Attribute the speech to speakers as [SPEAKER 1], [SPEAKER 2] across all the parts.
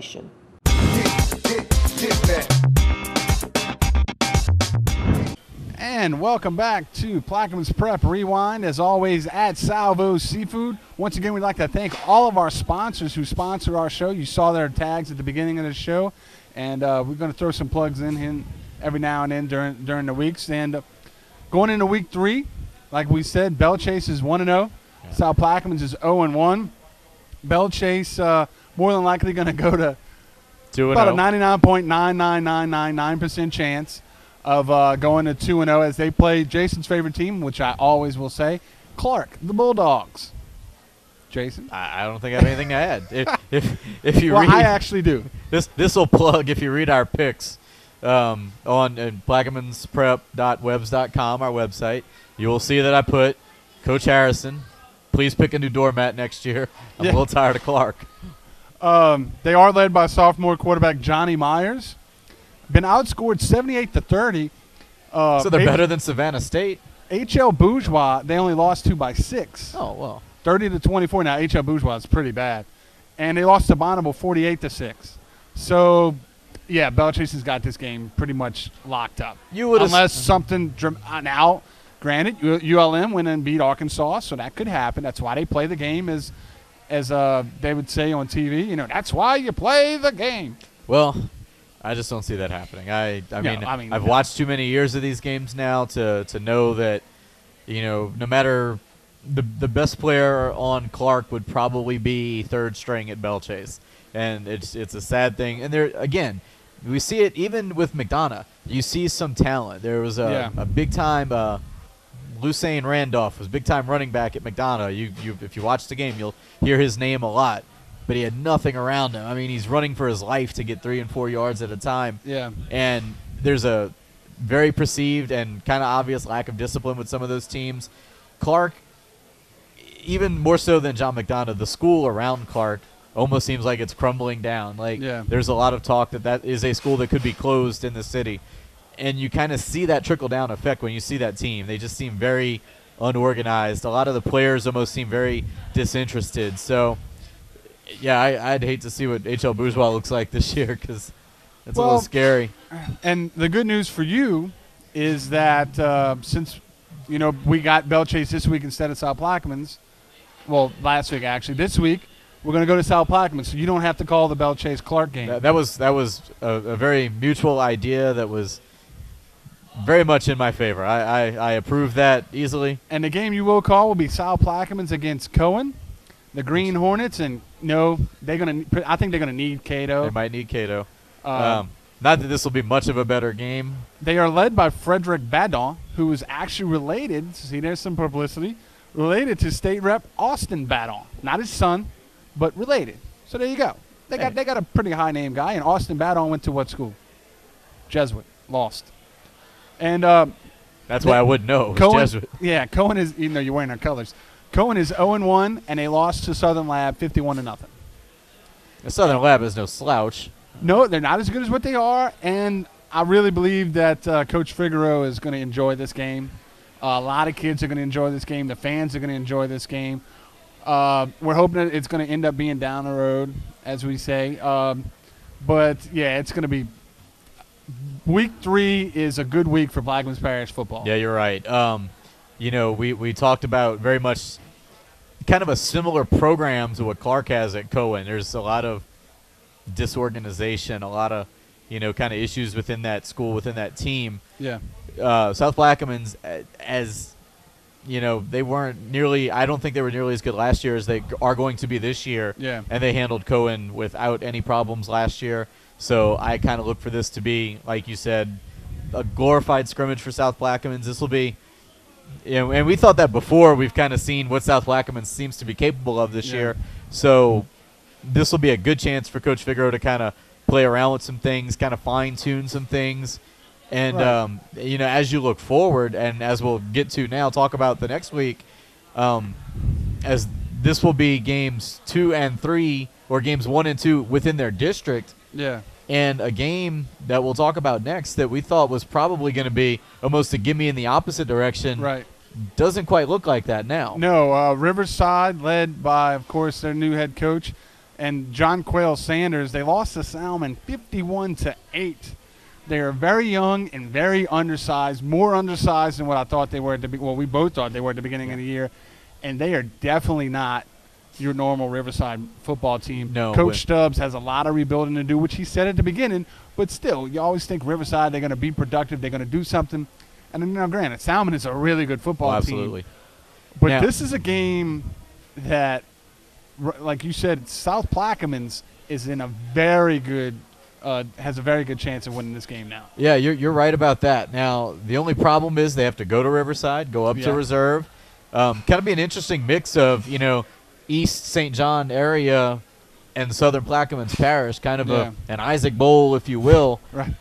[SPEAKER 1] station.
[SPEAKER 2] And welcome back to Plaquemines Prep Rewind, as always, at Salvo's Seafood. Once again, we'd like to thank all of our sponsors who sponsor our show. You saw their tags at the beginning of the show, and we're going to throw some plugs in every now and then during the weeks. And going into week 3, like we said, Belle Chase is 1-0. Yeah. South Plaquemines is 0-1. Belle Chase more than likely going to go to
[SPEAKER 3] 2-0.
[SPEAKER 2] About a 99.99999% chance of going to 2-0 as they play Jason's favorite team, which I always will say, Clark, the Bulldogs. Jason?
[SPEAKER 3] I don't think I have anything to add. If you
[SPEAKER 2] well,
[SPEAKER 3] read,
[SPEAKER 2] I actually do.
[SPEAKER 3] This will plug if you read our picks on plaqueminsprep.webs.com, our website. You will see that I put Coach Harrison. Please pick a new doormat next year. I'm a little tired of Clark.
[SPEAKER 2] They are led by sophomore quarterback Johnny Myers. Been outscored 78-30.
[SPEAKER 3] So they're better than Savannah State?
[SPEAKER 2] H.L. Bourgeois, they only lost to by 6.
[SPEAKER 3] Oh, well.
[SPEAKER 2] 30-24. Now, H.L. Bourgeois is pretty bad. And they lost to Bonneville 48-6. So, yeah, Belle Chase has got this game pretty much locked up. Unless something now, granted, ULM went and beat Arkansas, so that could happen. That's why they play the game as they would say on TV. You know, that's why you play the game.
[SPEAKER 3] Well, I just don't see that happening. I mean, I've watched too many years of these games now to know that, you know, no matter the best player on Clark would probably be third string at Belle Chase. And it's a sad thing. And there, again, we see it even with McDonough. You see some talent. There was a big-time Lucane Randolph was big-time running back at McDonough. If you watch the game, you'll hear his name a lot. But he had nothing around him. I mean, he's running for his life to get 3 and 4 yards at a time.
[SPEAKER 2] Yeah.
[SPEAKER 3] And there's a very perceived and kind of obvious lack of discipline with some of those teams. Clark, even more so than John McDonough, the school around Clark almost seems like it's crumbling down. There's a lot of talk that is a school that could be closed in the city. And you kind of see that trickle-down effect when you see that team. They just seem very unorganized. A lot of the players almost seem very disinterested. So, yeah, I'd hate to see what H.L. Bourgeois looks like this year because it's a little scary.
[SPEAKER 2] And the good news for you is that since, you know, we got Belle Chase this week instead of South Plaquemines, well, last week actually, this week we're going to go to South Plaquemines, so you don't have to call the Belle Chase Clark game.
[SPEAKER 3] That was a very mutual idea that was very much in my favor. I approve that easily.
[SPEAKER 2] And the game you will call will be South Plaquemines against Cohen, the Green Hornets, and I think they're gonna need Cato.
[SPEAKER 3] They might need Cato. Not that this will be much of a better game.
[SPEAKER 2] They are led by Frederick Badon, who is actually related. See, there's some publicity related to State Rep Austin Badon, not his son, but related. So there you go. They got a pretty high name guy, and Austin Badon went to what school? Jesuit. Lost. And
[SPEAKER 3] that's why I wouldn't know.
[SPEAKER 2] Cohen,
[SPEAKER 3] Jesuit.
[SPEAKER 2] Yeah, Cohen is, even though you're wearing our colors, Cohen is 0-1, and they lost to Southern Lab 51-0.
[SPEAKER 3] The Southern Lab is no slouch.
[SPEAKER 2] No, they're not as good as what they are, and I really believe that Coach Figueroa is going to enjoy this game. A lot of kids are going to enjoy this game. The fans are going to enjoy this game. We're hoping that it's going to end up being down the road, as we say. But, yeah, it's going to be – Week 3 is a good week for Plaquemines Parish football.
[SPEAKER 3] Yeah, you're right. You know, we talked about very much kind of a similar program to what Clark has at Cohen. There's a lot of disorganization, a lot of, you know, kind of issues within that school, within that team.
[SPEAKER 2] Yeah.
[SPEAKER 3] South Plaquemines, as you know, they weren't nearly – I don't think they were nearly as good last year as they are going to be this year.
[SPEAKER 2] Yeah.
[SPEAKER 3] And they handled Cohen without any problems last year. So I kind of look for this to be, like you said, a glorified scrimmage for South Plaquemines. This will be – and we thought that before. We've kind of seen what South Plaquemines seems to be capable of this year. So this will be a good chance for Coach Figueroa to kind of play around with some things, kind of fine-tune some things. And, you know, as you look forward, and as we'll get to now, talk about the next week, as this will be games 2 and 3, or games 1 and 2 within their district.
[SPEAKER 2] Yeah.
[SPEAKER 3] And a game that we'll talk about next that we thought was probably going to be almost a gimme in the opposite direction.
[SPEAKER 2] Right.
[SPEAKER 3] Doesn't quite look like that now.
[SPEAKER 2] No, Riverside, led by, of course, their new head coach. And John Quayle Sanders, they lost to Salmon 51-8. They are very young and very undersized, more undersized than what I thought they were at the well, we both thought they were at the beginning of the year. And they are definitely not your normal Riverside football team.
[SPEAKER 3] No.
[SPEAKER 2] Coach Stubbs has a lot of rebuilding to do, which he said at the beginning, but still, you always think Riverside, they're going to be productive, they're going to do something. And now, granted, Salmon is a really good football
[SPEAKER 3] absolutely.
[SPEAKER 2] team. But
[SPEAKER 3] Now,
[SPEAKER 2] this is a game that, like you said, South Plaquemines is in a very good has a very good chance of winning this game now.
[SPEAKER 3] Yeah, you're right about that. Now, the only problem is they have to go to Riverside, go up to reserve. Kind of be an interesting mix of, East St. John area and Southern Plaquemines Parish, kind of an Isaac Bowl, if you will.
[SPEAKER 2] Right.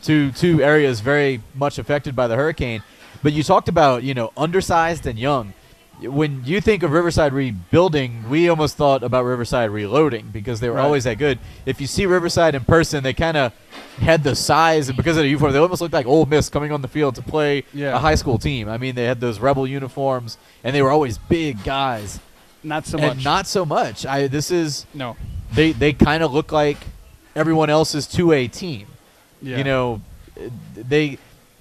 [SPEAKER 3] Two areas very much affected by the hurricane. But you talked about, undersized and young. When you think of Riverside rebuilding, we almost thought about Riverside reloading because they were always that good. If you see Riverside in person, they kind of had the size, and because of the uniform, they almost looked like Ole Miss coming on the field to play a high school team. I mean, they had those Rebel uniforms, and they were always big guys.
[SPEAKER 2] Not so
[SPEAKER 3] and
[SPEAKER 2] much.
[SPEAKER 3] Not so much.
[SPEAKER 2] No.
[SPEAKER 3] They kind of look like everyone else's 2A team.
[SPEAKER 2] Yeah.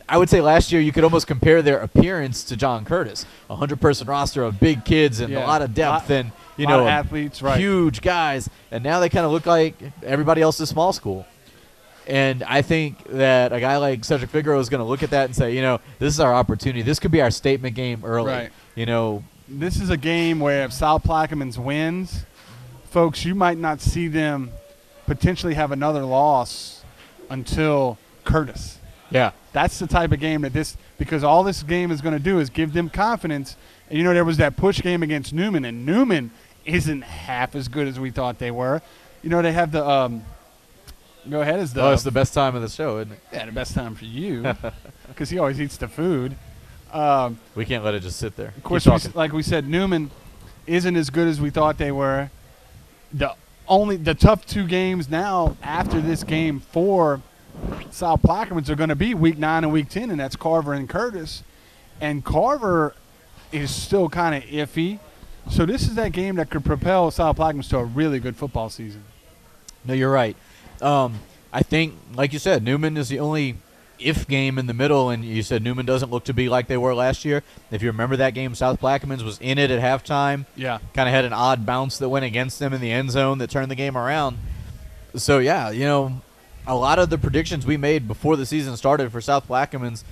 [SPEAKER 3] I would say last year you could almost compare their appearance to John Curtis. 100-person roster of big kids and a lot of depth and
[SPEAKER 2] a lot of athletes, right?
[SPEAKER 3] Huge guys. And now they kind of look like everybody else's small school. And I think that a guy like Cedric Figueroa is going to look at that and say, this is our opportunity. This could be our statement game early.
[SPEAKER 2] Right. This is a game where if South Plaquemines wins, folks, you might not see them potentially have another loss until Curtis.
[SPEAKER 3] Yeah.
[SPEAKER 2] That's the type of game because all this game is going to do is give them confidence. And, there was that push game against Newman, and Newman isn't half as good as we thought they were. They have the go ahead. It's
[SPEAKER 3] the best time of the show, isn't it?
[SPEAKER 2] Yeah, the best time for you because he always eats the food.
[SPEAKER 3] We can't let it just sit there.
[SPEAKER 2] Of course, like we said, Newman isn't as good as we thought they were. The tough two games now after this game for South Plaquemines are going to be Week 9 and Week 10, and that's Carver and Curtis. And Carver is still kind of iffy. So this is that game that could propel South Plaquemines to a really good football season.
[SPEAKER 3] No, you're right. I think, like you said, Newman is the only if game in the middle, and you said Newman doesn't look to be like they were last year. If you remember that game, South Plaquemines was in it at halftime.
[SPEAKER 2] Yeah.
[SPEAKER 3] Kind of had an odd bounce that went against them in the end zone that turned the game around. So, yeah, a lot of the predictions we made before the season started for South Plaquemines,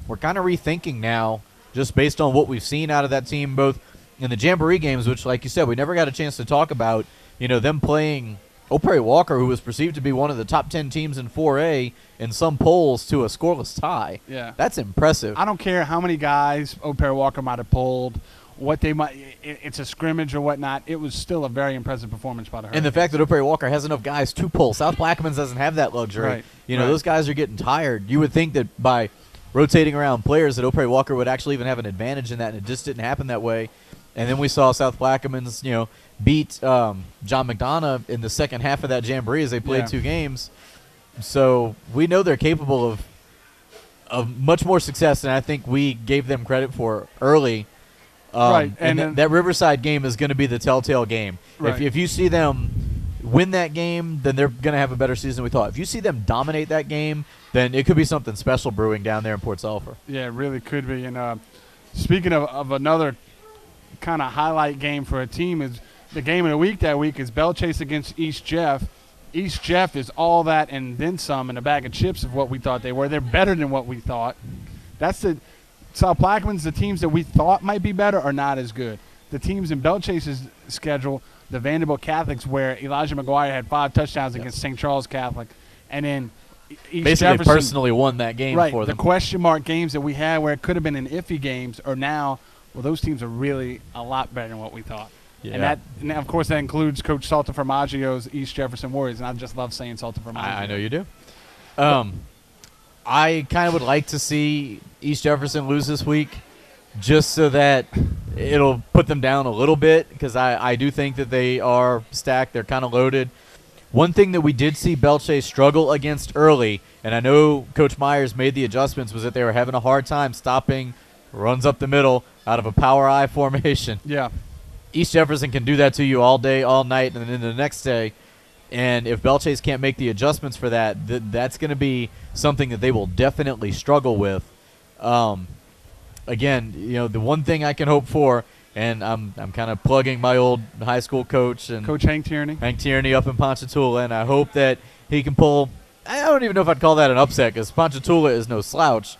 [SPEAKER 3] we're kind of rethinking now just based on what we've seen out of that team, both in the Jamboree games, which, like you said, we never got a chance to talk about, them playing Old Prairie Walker, who was perceived to be one of the top 10 teams in 4A in some polls, to a scoreless tie.
[SPEAKER 2] Yeah.
[SPEAKER 3] That's impressive.
[SPEAKER 2] I don't care how many guys Old Prairie Walker might have pulled, it's a scrimmage or whatnot. It was still a very impressive performance by the Hurricanes.
[SPEAKER 3] And the fact that Old Prairie Walker has enough guys to pull. South Plaquemines doesn't have that luxury.
[SPEAKER 2] Right.
[SPEAKER 3] Those guys are getting tired. You would think that by rotating around players that Old Prairie Walker would actually even have an advantage in that, and it just didn't happen that way. And then we saw South Plaquemines, beat John McDonough in the second half of that Jamboree as they played two games. So we know they're capable of much more success than I think we gave them credit for early.
[SPEAKER 2] Right.
[SPEAKER 3] And that Riverside game is going to be the telltale game.
[SPEAKER 2] Right.
[SPEAKER 3] If you see them win that game, then they're going to have a better season than we thought. If you see them dominate that game, then it could be something special brewing down there in Port Sulphur.
[SPEAKER 2] Yeah, it really could be. And speaking of another kind of highlight game for a team, is the game of the week that week is Belle Chase against East Jeff. East Jeff is all that and then some in a bag of chips of what we thought they were. They're better than what we thought. That's the South Plaquemines, the teams that we thought might be better are not as good. The teams in Belle Chase's schedule, the Vanderbilt Catholics, where Elijah McGuire had 5 touchdowns against St. Charles Catholic, and then East
[SPEAKER 3] basically
[SPEAKER 2] Jefferson
[SPEAKER 3] personally won that game for them.
[SPEAKER 2] The question mark games that we had where it could have been an iffy games are now, well, those teams are really a lot better than what we thought.
[SPEAKER 3] Yeah.
[SPEAKER 2] And of course, that includes Coach Salta Formaggio's East Jefferson Warriors, and I just love saying Salta Formaggio.
[SPEAKER 3] I know you do. I kind of would like to see East Jefferson lose this week just so that it'll put them down a little bit, because I do think that they are stacked. They're kind of loaded. One thing that we did see Belle Chase struggle against early, and I know Coach Myers made the adjustments, was that they were having a hard time stopping runs up the middle out of a power I formation.
[SPEAKER 2] Yeah.
[SPEAKER 3] East Jefferson can do that to you all day, all night, and then the next day. And if Belchase can't make the adjustments for that, that's going to be something that they will definitely struggle with. Again, the one thing I can hope for, and I'm kind of plugging my old high school coach and
[SPEAKER 2] Coach Hank Tierney.
[SPEAKER 3] Hank Tierney up in Ponchatoula, and I hope that he can pull. I don't even know if I'd call that an upset, because Ponchatoula is no slouch.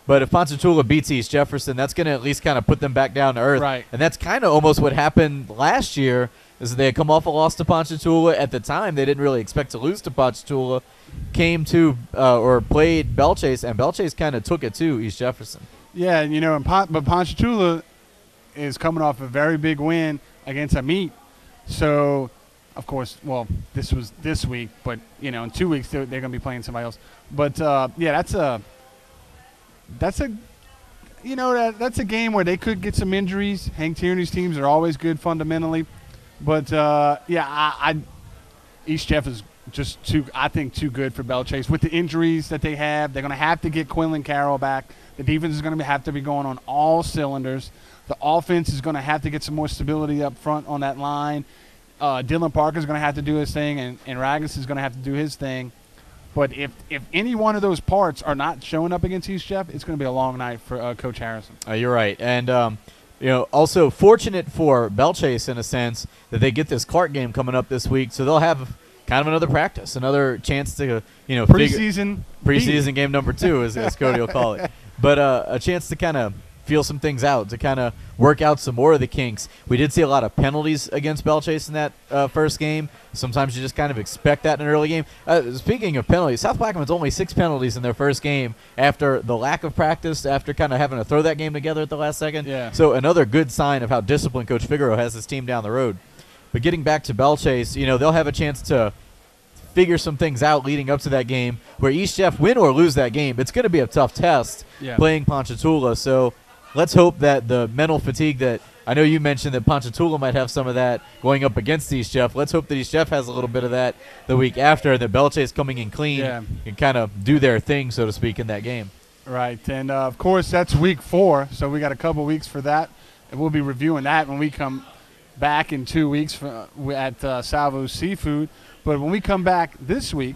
[SPEAKER 3] But if Ponchatoula beats East Jefferson, that's going to at least kind of put them back down to earth.
[SPEAKER 2] Right.
[SPEAKER 3] And that's kind of almost what happened last year, is they had come off a loss to Ponchatoula. At the time, they didn't really expect to lose to Ponchatoula. Came to or played Belchase, and Belchase kind of took it to East Jefferson.
[SPEAKER 2] Yeah, but Ponchatoula is coming off a very big win against Amit. So, of course, well, this was this week, but, in 2 weeks they're going to be playing somebody else. But, yeah, that's a game where they could get some injuries. Hank Tierney's teams are always good fundamentally. But, East Jeff is just too good for Belchase. With the injuries that they have, they're going to have to get Quinlan Carroll back. The defense is going to have to be going on all cylinders. The offense is going to have to get some more stability up front on that line. Dylan Parker is going to have to do his thing, and Ragus is going to have to do his thing. But if any one of those parts are not showing up against East Jeff, it's going to be a long night for Coach Harrison.
[SPEAKER 3] You're right. And, also fortunate for Belchase in a sense that they get this Clark game coming up this week, so they'll have kind of another practice, another chance to,
[SPEAKER 2] preseason
[SPEAKER 3] game number 2, as Cody will call it. But a chance to kind of feel some things out, to kind of work out some more of the kinks. We did see a lot of penalties against Belchase in that first game. Sometimes you just kind of expect that in an early game. Speaking of penalties, South Plaquemines only 6 penalties in their first game after the lack of practice, after kind of having to throw that game together at the last second.
[SPEAKER 2] Yeah.
[SPEAKER 3] So another good sign of how disciplined Coach Figueroa has his team down the road. But getting back to Belchase, they'll have a chance to figure some things out leading up to that game, where East Jeff win or lose that game. It's going to be a tough test playing Ponchatoula. So let's hope that the mental fatigue that I know you mentioned that Ponchatoula might have some of that going up against East Jeff. Let's hope that East Jeff has a little bit of that the week after, and that Belchase coming in clean and kind of do their thing, so to speak, in that game.
[SPEAKER 2] Right. And, of course, that's week 4, so we got a couple weeks for that. And we'll be reviewing that when we come back in 2 weeks at Salvo's Seafood. But when we come back this week,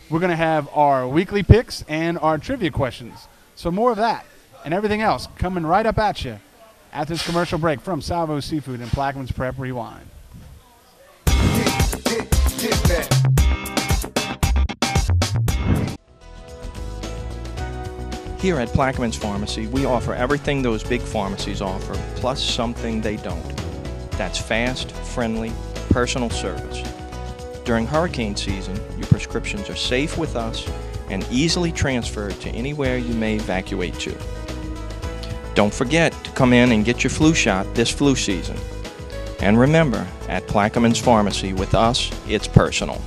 [SPEAKER 2] we're going to have our weekly picks and our trivia questions. So more of that and everything else coming right up at you after this commercial break from Salvo's Seafood and Plaquemines Prep Rewind.
[SPEAKER 1] Here at Plaquemines Pharmacy, we offer everything those big pharmacies offer, plus something they don't. That's fast, friendly, personal service. During hurricane season, your prescriptions are safe with us and easily transferred to anywhere you may evacuate to. Don't forget to come in and get your flu shot this flu season. And remember, at Plaquemines Pharmacy, with us, it's personal.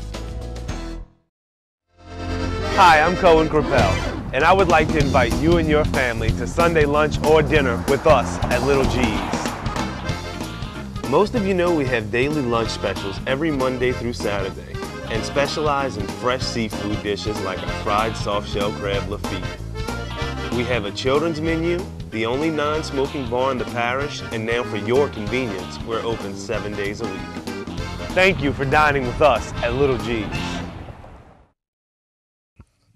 [SPEAKER 4] Hi, I'm Cohen Grappel, and I would like to invite you and your family to Sunday lunch or dinner with us at Little G's. Most of you know we have daily lunch specials every Monday through Saturday and specialize in fresh seafood dishes like a fried soft-shell crab Lafitte. We have a children's menu, the only non-smoking bar in the parish, and now for your convenience, we're open 7 days a week. Thank you for dining with us at Little G's.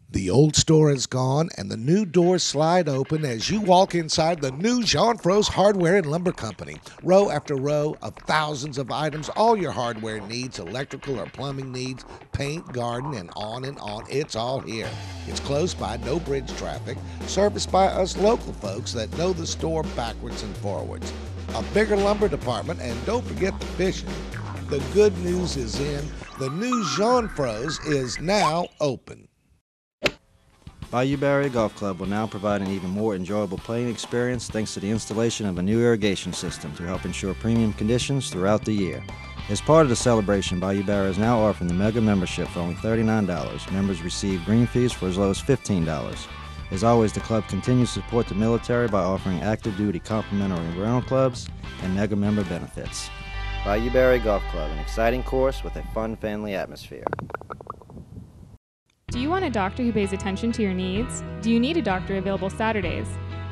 [SPEAKER 5] The old store is gone, and the new doors slide open as you walk inside the new Jean Fro's Hardware and Lumber Company. Row after row of thousands of items, all your hardware needs, electrical or plumbing needs, paint, garden, and on, it's all here. It's close by, no bridge traffic, serviced by us local folks that know the store backwards and forwards. A bigger lumber department, and don't forget the fishing. The good news is in, the new Jean Fro's is now open.
[SPEAKER 6] Bayou Barrier Golf Club will now provide an even more enjoyable playing experience thanks to the installation of a new irrigation system to help ensure premium conditions throughout the year. As part of the celebration, Bayou Barrier is now offering the Mega Membership for only $39. Members receive green fees for as low as $15. As always, the club continues to support the military by offering active duty complimentary rental clubs and Mega Member benefits. Bayou Barrier Golf Club, an exciting course with a fun family atmosphere.
[SPEAKER 7] Do you want a doctor who pays attention to your needs? Do you need a doctor available Saturdays?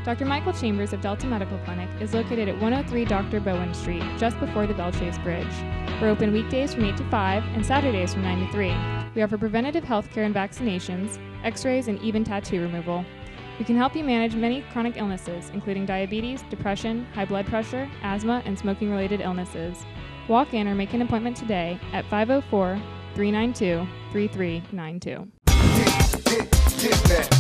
[SPEAKER 7] Dr. Michael Chambers of Delta Medical Clinic is located at 103 Dr. Bowen Street, just before the Bellchase Bridge. We're open weekdays from 8 to 5 and Saturdays from 9 to 3. We offer preventative health care and vaccinations, x-rays, and even tattoo removal. We can help you manage many chronic illnesses, including diabetes, depression, high blood pressure, asthma, and smoking-related illnesses. Walk in or make an appointment today at 504-392-3392.